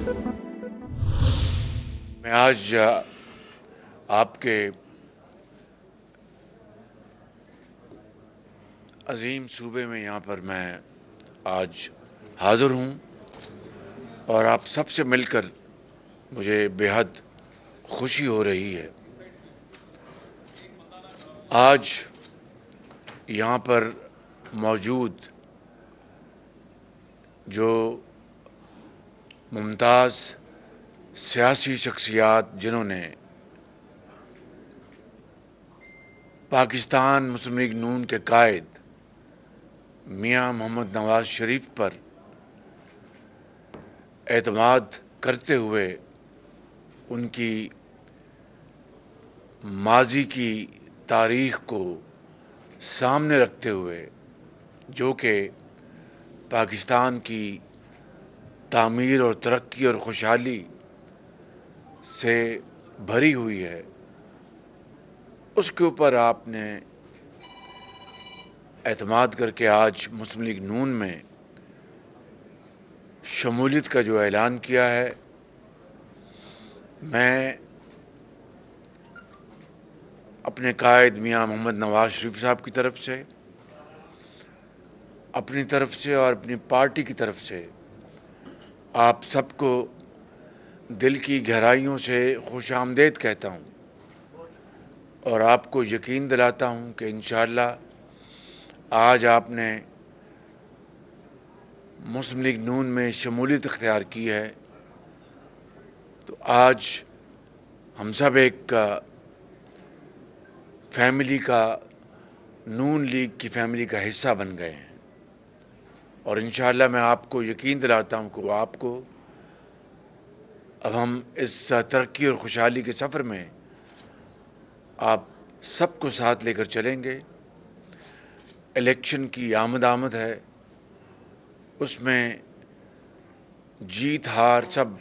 मैं आज आपके अजीम सूबे में यहाँ पर मैं आज हाज़िर हूँ और आप सबसे मिलकर मुझे बेहद खुशी हो रही है। आज यहाँ पर मौजूद जो मुमताज़ सियासी शख्सियात जिन्होंने पाकिस्तान मुस्लिम लीग नून के कायद मियां मोहम्मद नवाज शरीफ पर एतमाद करते हुए उनकी माजी की तारीख़ को सामने रखते हुए जो कि पाकिस्तान की तामीर और तरक्की और खुशहाली से भरी हुई है, उसके ऊपर आपने एतमाद करके आज मुस्लिम लीग नून में शमूलियत का जो ऐलान किया है, मैं अपने कायद मियां मोहम्मद नवाज शरीफ साहब की तरफ से, अपनी तरफ से और अपनी पार्टी की तरफ से आप सबको दिल की गहराइयों से खुशामदीद कहता हूँ और आपको यकीन दिलाता हूँ कि इंशाअल्लाह आज आपने मुस्लिम लीग नून में शमूलियत इख्तियार की है तो आज हम सब एक फैमिली का, नून लीग की फैमिली का हिस्सा बन गए हैं और इंशाअल्लाह मैं आपको यकीन दिलाता हूँ कि आपको अब हम इस तरक्की और खुशहाली के सफ़र में आप सबको साथ लेकर चलेंगे। इलेक्शन की आमद है, उसमें जीत हार सब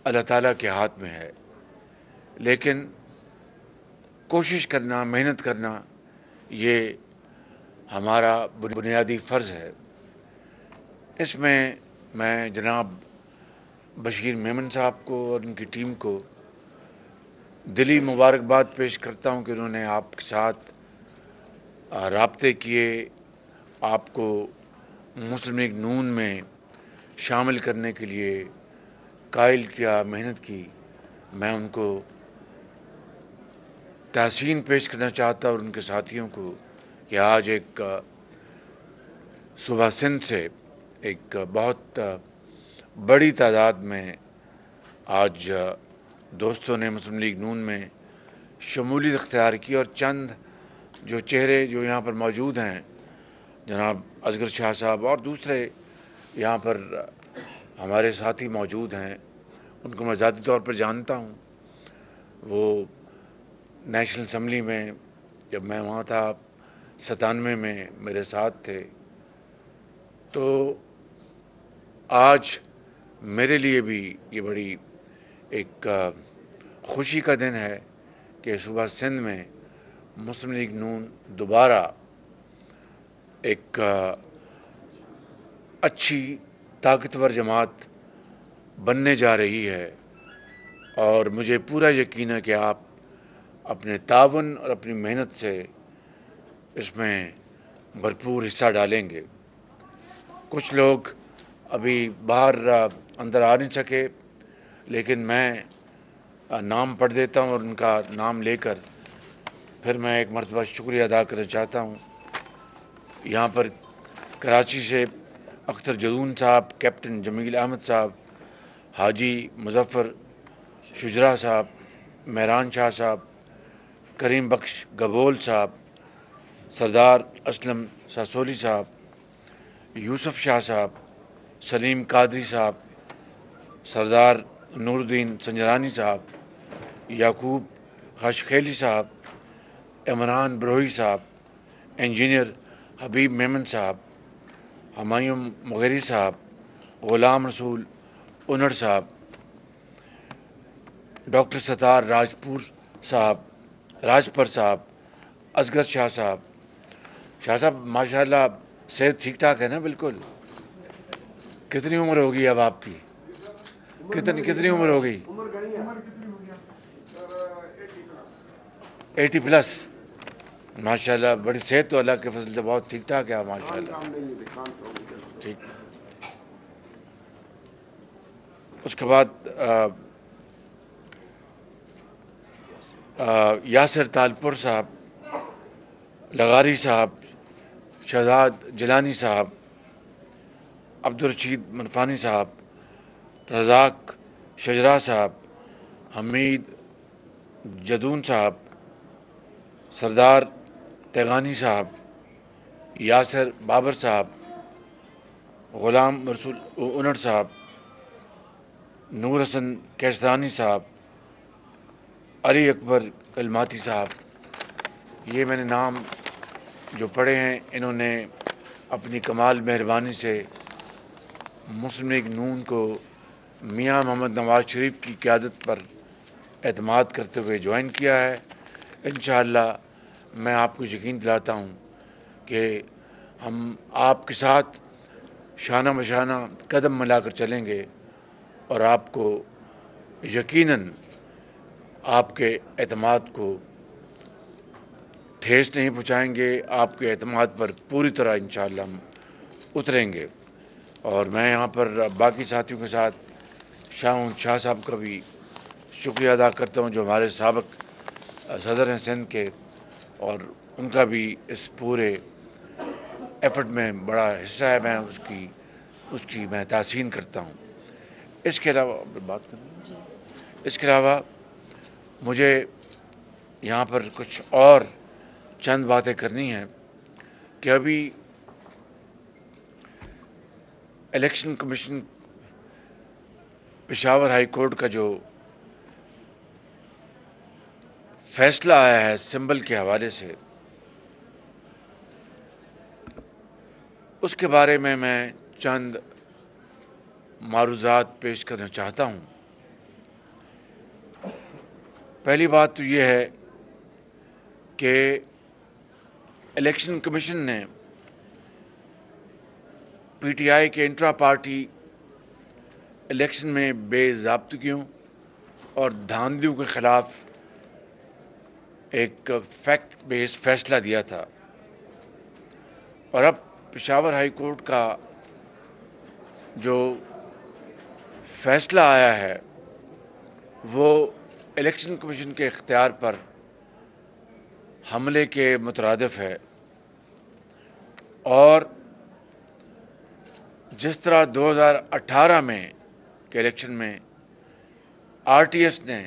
अल्लाह ताला के हाथ में है, लेकिन कोशिश करना, मेहनत करना ये हमारा बुनियादी फ़र्ज़ है। इसमें मैं जनाब बशीर मेमन साहब को और उनकी टीम को दिली मुबारकबाद पेश करता हूँ कि उन्होंने आपके साथ राब्ते किए, आपको मुस्लिम लीग नून में शामिल करने के लिए कायल किया, मेहनत की। मैं उनको तहसीन पेश करना चाहता और उनके साथियों को कि आज एक सुबह सिंध से एक बहुत बड़ी तादाद में आज दोस्तों ने मुस्लिम लीग नून में शमूलियत इख्तियार की और चंद जो चेहरे जो यहाँ पर मौजूद हैं, जनाब असगर शाह साहब और दूसरे यहाँ पर हमारे साथी मौजूद हैं, उनको मैं ज़ाती तौर पर जानता हूँ। वो नेशनल असम्बली में जब मैं वहाँ था 97 में मेरे साथ थे। तो आज मेरे लिए भी ये बड़ी एक खुशी का दिन है कि सुबह सिंध में मुस्लिम लीग नून दोबारा एक अच्छी ताकतवर जमात बनने जा रही है और मुझे पूरा यकीन है कि आप अपने तावन और अपनी मेहनत से इसमें भरपूर हिस्सा डालेंगे। कुछ लोग अभी बाहर अंदर आ नहीं सके, लेकिन मैं नाम पढ़ देता हूँ और उनका नाम लेकर फिर मैं एक मरतबा शुक्रिया अदा करना चाहता हूँ। यहाँ पर कराची से अख्तर जदून साहब, कैप्टन जमील अहमद साहब, हाजी मुजफ़्फ़र शुजरा साहब, मेहरान शाह साहब, करीम बख्श गबोल साहब, सरदार असलम सासोली साहब, यूसुफ शाह साहब, सलीम कादरी साहब, सरदार नूरुद्दीन संजरानी साहब, याकूब खशखेली साहब, इमरान बरोही साहब, इंजीनियर हबीब मेमन साहब, हमायूं मुगेरी साहब, ग़ुलाम रसूल उनड़ साहब, डॉक्टर सतार राजपर साहब, असगर शाह साहब। शाह साहब माशाल्लाह सेहत ठीक ठाक है ना? बिल्कुल। कितनी उम्र होगी अब आपकी? कितनी कितनी उम्र हो गई? 80+। माशाल्लाह, बड़ी सेहत तो अल्लाह के फजल से बहुत ठीक ठाक है माशाल्लाह। ठीक। उसके बाद यासिर तालपुर साहब, लगारी साहब, शहजाद जिलानी साहब, अब्दुल रशीद मनफानी साहब, रज़ाक शजरा साहब, हमीद जदून साहब, सरदार तेगानी साहब, यासिर बाबर साहब, ग़ुलाम रसूल उनड़ साहब, नूर हसन कैसरानी साहब, अली अकबर कलमाती साहब, ये मैंने नाम जो पढ़े हैं, इन्होंने अपनी कमाल मेहरबानी से मुस्लिम लीग नून को मियां मोहम्मद नवाज़ शरीफ की क़यादत पर एतमाद करते हुए ज्वाइन किया है। इंशाअल्लाह मैं आपको यकीन दिलाता हूँ कि हम आपके साथ शाना बशाना कदम मिलाकर चलेंगे और आपको यकीनन आपके एतमाद को ठेस नहीं पहुँचाएँगे, आपके एतमाद पर पूरी तरह इंशाअल्लाह हम उतरेंगे। और मैं यहाँ पर बाकी साथियों के साथ शाह साहब का भी शुक्रिया अदा करता हूँ जो हमारे साबिक सदर हैं सिंध के, और उनका भी इस पूरे एफर्ट में बड़ा हिस्सा है। मैं उसकी मैं तासीन करता हूँ। इसके अलावा बात करें, इसके अलावा मुझे यहाँ पर कुछ और चंद बातें करनी हैं कि अभी election commission Peshawar high court का जो फैसला आया है सिंबल के हवाले से, उसके बारे में मैं चंद मारूज़ात पेश करना चाहता हूँ। पहली बात तो ये है कि इलेक्शन कमीशन ने पीटीआई के इंट्रा पार्टी इलेक्शन में बेज़ाब्तगियों और धांधलियों के ख़िलाफ़ एक फैक्ट बेस्ड फैसला दिया था, और अब पेशावर हाई कोर्ट का जो फैसला आया है वो इलेक्शन कमीशन के इख्तियार पर हमले के मुतरादिफ है। और जिस तरह 2018 में के इलेक्शन में आरटीएस ने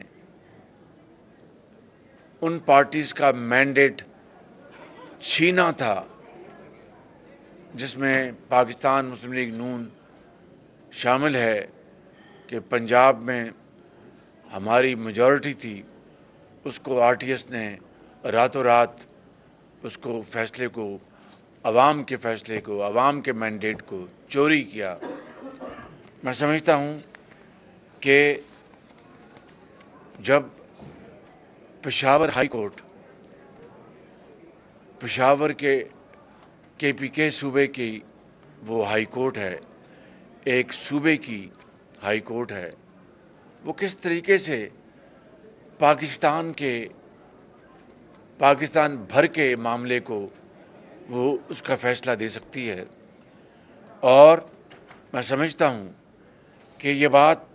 उन पार्टीज़ का मैंडेट छीना था जिसमें पाकिस्तान मुस्लिम लीग नून शामिल है, कि पंजाब में हमारी मेजॉरिटी थी, उसको आरटीएस ने रातों रात उसको फैसले को, अवाम के फैसले को, अवाम के मैंडेट को चोरी किया। मैं समझता हूँ कि जब पेशावर हाई कोर्ट, पेशावर के केपीके सूबे की वो हाई कोर्ट है, एक सूबे की हाई कोर्ट है, वो किस तरीके से पाकिस्तान भर के मामले को वो उसका फ़ैसला दे सकती है। और मैं समझता हूँ कि ये बात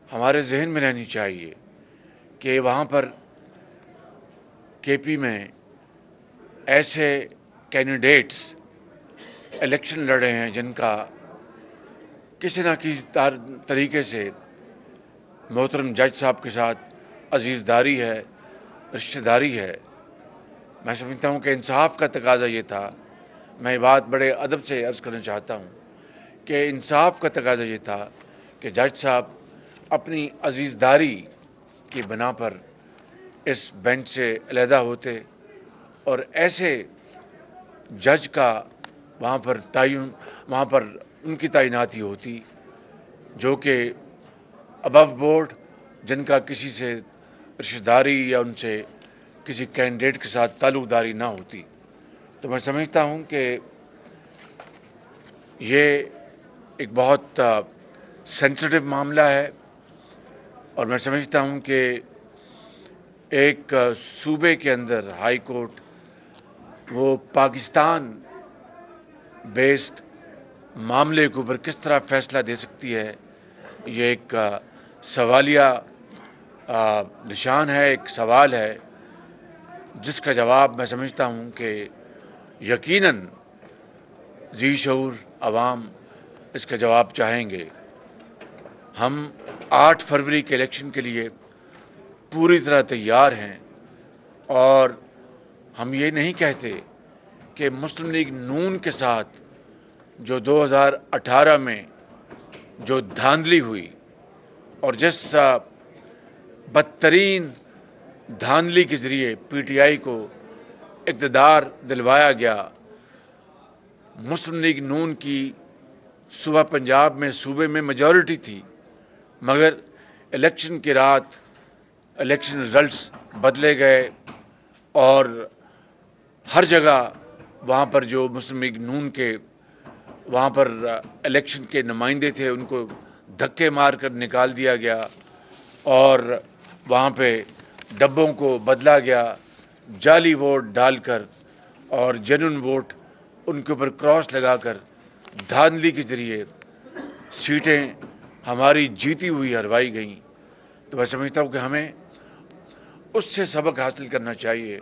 हमारे जहन में रहनी चाहिए कि वहाँ पर केपी में ऐसे कैंडिडेट्स इलेक्शन लड़े हैं जिनका किसी न किसी तरीके से मोहतरम जज साहब के साथ अजीज़दारी है, रिश्तेदारी है। मैं समझता हूँ कि इंसाफ का तकाज़ा ये था, मैं ये बात बड़े अदब से अर्ज़ करना चाहता हूँ कि इंसाफ का तकाज़ा ये था कि जज साहब अपनी अजीज़दारी की बिना पर इस बेंच से अलहदा होते और ऐसे जज का वहाँ पर उनकी तैनाती होती जो कि अबव बोर्ड, जिनका किसी से रिश्तेदारी या उनसे किसी कैंडिडेट के साथ ताल्लुक़दारी ना होती। तो मैं समझता हूँ कि ये एक बहुत सेंसिटिव मामला है और मैं समझता हूं कि एक सूबे के अंदर हाई कोर्ट वो पाकिस्तान बेस्ड मामले के ऊपर किस तरह फैसला दे सकती है, ये एक सवालिया निशान है, एक सवाल है जिसका जवाब मैं समझता हूँ कि यकीनन जी शऊर अवाम इसका जवाब चाहेंगे। हम 8 फरवरी के इलेक्शन के लिए पूरी तरह तैयार हैं और हम ये नहीं कहते कि मुस्लिम लीग नून के साथ जो 2018 में जो धांधली हुई और जिस बदतरीन धांधली के ज़रिए पीटीआई को इक़्तिदार दिलवाया गया, मुस्लिम लीग नून की सुबह पंजाब में सूबे में मेजॉरिटी थी, मगर इलेक्शन की रात इलेक्शन रिजल्ट्स बदले गए और हर जगह वहाँ पर जो मुस्लिम लीग नून के वहाँ पर इलेक्शन के नुमाइंदे थे उनको धक्के मार कर निकाल दिया गया और वहाँ पे डब्बों को बदला गया, जाली वोट डालकर और जेन्युइन वोट उनके ऊपर क्रॉस लगाकर धांधली के ज़रिए सीटें हमारी जीती हुई हरवाई गईं। तो मैं समझता हूँ कि हमें उससे सबक हासिल करना चाहिए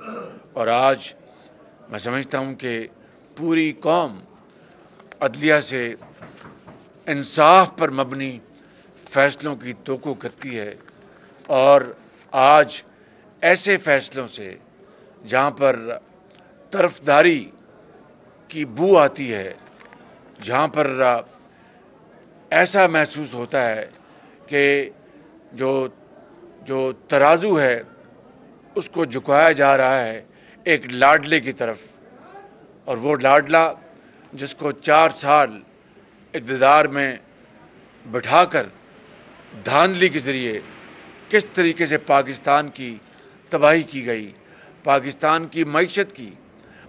और आज मैं समझता हूँ कि पूरी कौम अदलिया से इंसाफ पर मबनी फ़ैसलों की तवक्को करती है और आज ऐसे फ़ैसलों से जहाँ पर तरफदारी की बू आती है, जहाँ पर ऐसा महसूस होता है कि जो तराजू है उसको झुकाया जा रहा है एक लाडले की तरफ, और वो लाडला जिसको 4 साल इक़्तिदार में बिठाकर धांधली के ज़रिए किस तरीके से पाकिस्तान की तबाही की गई, पाकिस्तान की मईशत की,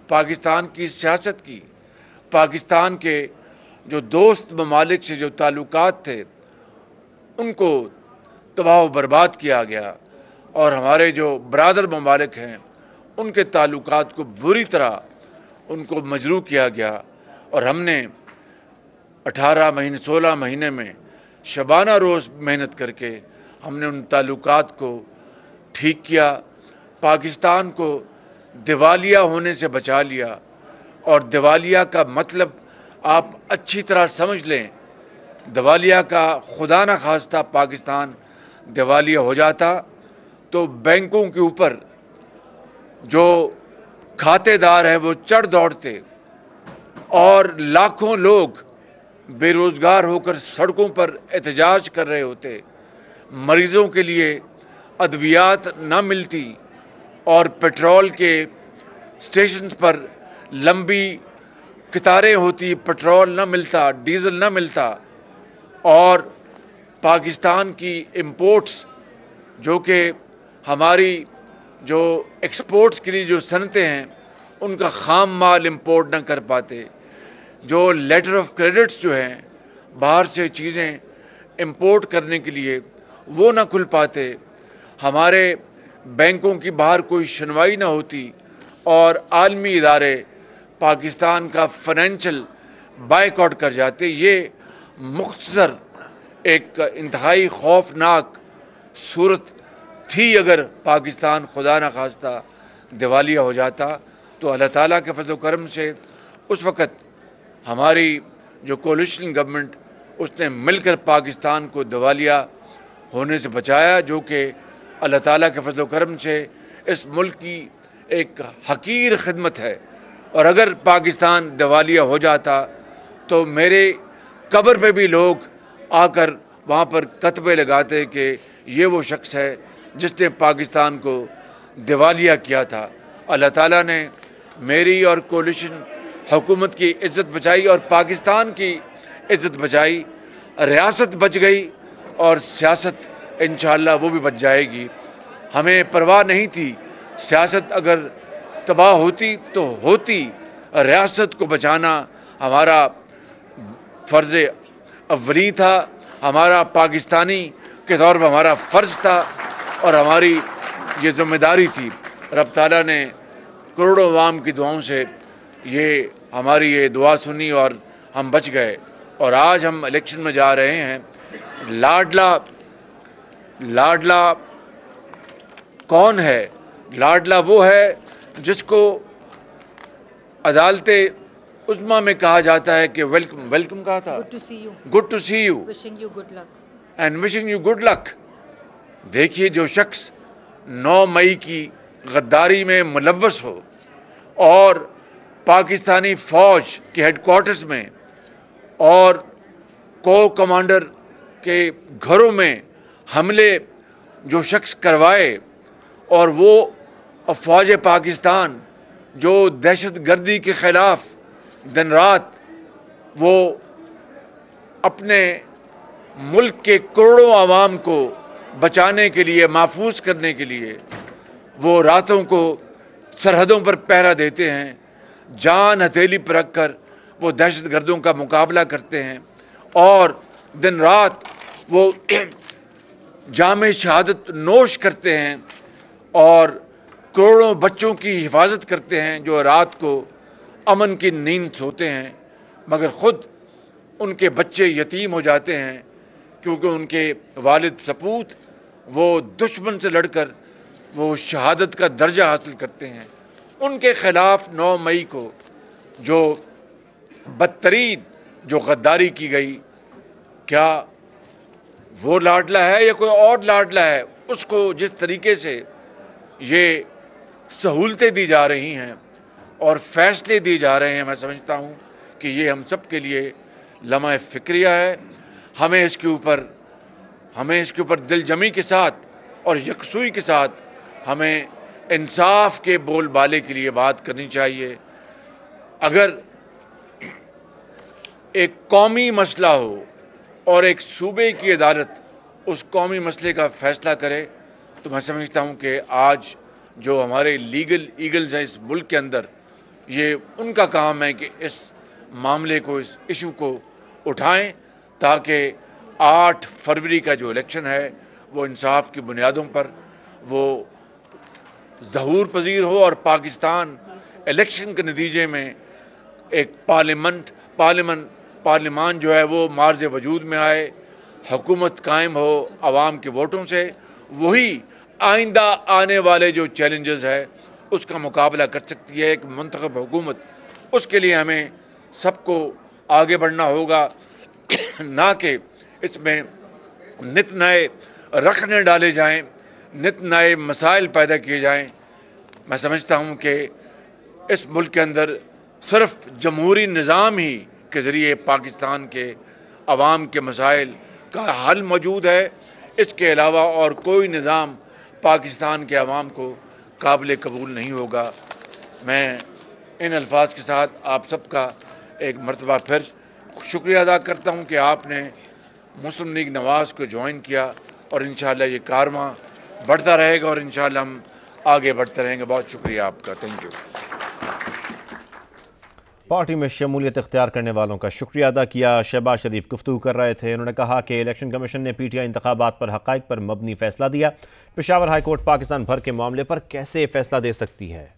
पाकिस्तान की सियासत की, पाकिस्तान के जो दोस्त ममालिक से जो ताल्लुकात थे उनको तबाह बर्बाद किया गया और हमारे जो बरादर ममालिक हैं उनके ताल्लुकात को बुरी तरह उनको मजरूह किया गया और हमने 18 महीने 16 महीने में शबाना रोज़ मेहनत करके हमने उन ताल्लुकात को ठीक किया, पाकिस्तान को दिवालिया होने से बचा लिया। और दिवालिया का मतलब आप अच्छी तरह समझ लें, दिवालिया का खुदा न खास्ता पाकिस्तान दिवालिया हो जाता तो बैंकों के ऊपर जो खातेदार हैं वो चढ़ दौड़ते और लाखों लोग बेरोज़गार होकर सड़कों पर एहतजाज कर रहे होते, मरीज़ों के लिए अद्वियात न मिलती और पेट्रोल के स्टेशन पर लंबी कतारें होती, पेट्रोल न मिलता, डीज़ल न मिलता और पाकिस्तान की इंपोर्ट्स जो कि हमारी जो एक्सपोर्ट्स के लिए जो सनतें हैं उनका ख़ाम माल इंपोर्ट न कर पाते, जो लेटर ऑफ क्रेडिट्स जो हैं बाहर से चीज़ें इंपोर्ट करने के लिए वो ना खुल पाते, हमारे बैंकों की बाहर कोई सुनवाई ना होती और आलमी इदारे पाकिस्तान का फाइनेंशियल बायकॉट कर जाते। ये मुख्तसर एक इंतहाई खौफनाक सूरत थी। अगर पाकिस्तान खुदा न खास्ता दिवालिया हो जाता तो अल्लाह ताला के फजल करम से उस वक़्त हमारी जो कोलिशन गवर्नमेंट उसने मिलकर पाकिस्तान को दिवालिया होने से बचाया, जो कि अल्लाह ताला के फजल करम से इस मुल्क की एक हकीर खिदमत है। और अगर पाकिस्तान दिवालिया हो जाता तो मेरे कब्र पे भी लोग आकर वहाँ पर कतबे लगाते कि ये वो शख्स है जिसने पाकिस्तान को दिवालिया किया था। अल्लाह ताला ने मेरी और कोलिशन हुकूमत की इज़्ज़त बचाई और पाकिस्तान की इज़्ज़त बचाई, रियासत बच गई और सियासत इंशाअल्लाह वो भी बच जाएगी। हमें परवाह नहीं थी, सियासत अगर तबाह होती तो होती, रियासत को बचाना हमारा फ़र्ज़ अव्वली था, हमारा पाकिस्तानी के तौर पर हमारा फ़र्ज़ था और हमारी ये ज़िम्मेदारी थी। रब ताला ने करोड़ों अवाम की दुआओं से हमारी ये दुआ सुनी और हम बच गए। और आज हम इलेक्शन में जा रहे हैं। लाडला कौन है? लाडला वो है जिसको अदालते उज़्मा में कहा जाता है कि वेलकम कहा था, good to see you, wishing you good luck and wishing you good luck. देखिए, जो शख्स 9 मई की गद्दारी में मुलव्वस हो और पाकिस्तानी फ़ौज के हेडक्वार्टर्स में और कोर कमांडर के घरों में हमले जो शख्स करवाए, और वो फ़ौज पाकिस्तान जो दहशतगर्दी के ख़िलाफ़ दिन रात वो अपने मुल्क के करोड़ों आवाम को बचाने के लिए, महफूज करने के लिए वो रातों को सरहदों पर पहरा देते हैं, जान हथेली पर रख कर वो दहशतगर्दों का मुकाबला करते हैं और दिन रात वो जामे शहादत नोश करते हैं और करोड़ों बच्चों की हिफाजत करते हैं जो रात को अमन की नींद सोते हैं, मगर ख़ुद उनके बच्चे यतीम हो जाते हैं क्योंकि उनके वालिद सपूत वो दुश्मन से लड़कर वो शहादत का दर्जा हासिल करते हैं। उनके ख़िलाफ़ 9 मई को जो बदतरीन जो गद्दारी की गई, क्या वो लाडला है या कोई और लाडला है? उसको जिस तरीके से ये सहूलतें दी जा रही हैं और फ़ैसले दिए जा रहे हैं, मैं समझता हूँ कि ये हम सब के लिए लम्हा फ़िक्रिया है। हमें इसके ऊपर दिलजमी के साथ और यकसुई के साथ हमें इंसाफ के बोलबाले के लिए बात करनी चाहिए। अगर एक कौमी मसला हो और एक सूबे की अदालत उस कौमी मसले का फ़ैसला करे, तो मैं समझता हूँ कि आज जो हमारे लीगल ईगल्स हैं इस मुल्क के अंदर, ये उनका काम है कि इस मामले को, इस इशू को उठाएं ताकि 8 फरवरी का जो इलेक्शन है वो इंसाफ की बुनियादों पर वो ज़हूर पजीर हो और पाकिस्तान इलेक्शन के नतीजे में एक पार्लियामान जो है वो मार्ज़ वजूद में आए, हुकूमत कायम हो आवाम के वोटों से। वही आइंदा आने वाले जो चैलेंजेस है उसका मुकाबला कर सकती है एक मुंतखब हुकूमत। उसके लिए हमें सबको आगे बढ़ना होगा, ना कि इसमें नित नए रखने डाले जाएं, नित नए मसाइल पैदा किए जाएं। मैं समझता हूँ कि इस मुल्क के अंदर सिर्फ जमहूरी निज़ाम ही के ज़रिए पाकिस्तान के अवाम के मसाइल का हल मौजूद है। इसके अलावा और कोई निज़ाम पाकिस्तान के अवाम को काबिल कबूल नहीं होगा। मैं इन अल्फाज के साथ आप सबका एक मरतबा फिर शुक्रिया अदा करता हूँ कि आपने मुस्लिम लीग नवाज़ को ज्वाइन किया और इंशाअल्लाह ये कारवां बढ़ता रहेगा और इंशाअल्लाह हम आगे बढ़ते रहेंगे। बहुत शुक्रिया आपका, थैंक यू। पार्टी में शमूलियत इख्तियार करने वालों का शुक्रिया अदा किया। शहबाज शरीफ गुफ्तगू कर रहे थे। उन्होंने कहा कि इलेक्शन कमीशन ने पीटीआई इंतखाबात पर हक़ाइक़ पर मबनी फैसला दिया। पेशावर हाई कोर्ट पाकिस्तान भर के मामले पर कैसे फैसला दे सकती है?